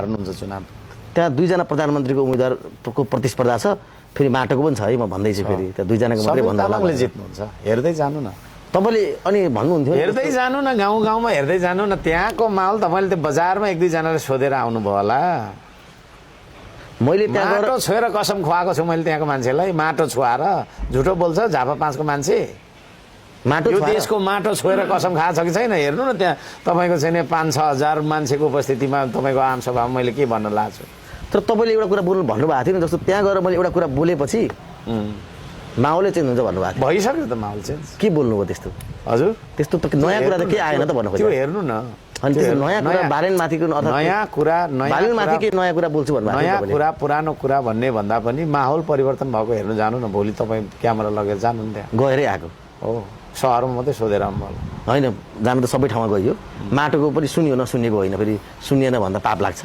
हार्नुहुन्छ चुनाव। त्यहाँ दुईजना प्रधानमन्त्रीको उम्मेदवारको प्रतिस्पर्धा छ, फेरि माटोको पनि छ है, म भन्दैछु फेरि त्यहाँ दुईजनाको मात्रै भन्दा तामाङले जित्नुहुन्छ, हेर्दै जानु न। तपाईँले अनि भन्नुहुन्थ्यो हेर्दै जानु न, गाउँ गाउँमा हेर्दै जानु न, त्यहाँको माहौल तपाईँले त्यो बजारमा एक दुईजनाले सोधेर आउनुभयो होला। मैले त्यहाँ माटो छोएर कसम खुवाएको छु मैले त्यहाँको मान्छेलाई, माटो छुवाएर। झुटो बोल्छ झापा 5 को मान्छे। माटो यो देशको माटो छोएर कसम खाएको छ कि छैन हेर्नु न। त्यहाँ तपाईँको चाहिँ 5-6 हजार मान्छेको उपस्थितिमा तपाईँको आमसभामा मैले के भन्न लाग्छु। तर तपाईँले एउटा कुरा बोल्नु भन्नुभएको थियो नि, जस्तो त्यहाँ गएर मैले एउटा कुरा बोलेपछि माहौलै चेन्ज हुन्छ भन्नुभएको थियो। भइसक्यो त माहौल चेन्ज। के बोल्नुभयो त्यस्तो? हजुर त्यस्तो त नयाँ कुरा त के आएन त भन्नु खोजेँ। त्यो हेर्नु न। अनि त्यस्तो नयाँ कुरा बारेनमाथिको नयाँ कुरा बारेनमाथि के नयाँ कुरा बोल्छु भन्नुभएको थियो। नयाँ कुरा पुरानो कुरा भन्ने भन्दा पनि माहौल परिवर्तन भएको हेर्नु जानु न। भोलि तपाईँ क्यामेरा लगेर जानु नि त्यहाँ। गएरै आएको हो, सहरमा मात्रै सोधेर आउनु होला। होइन, जानु त सबै ठाउँमा गइयो। माटोको पनि सुनियो नसुनिएको होइन, फेरि सुनिएन भन्दा पाप लाग्छ।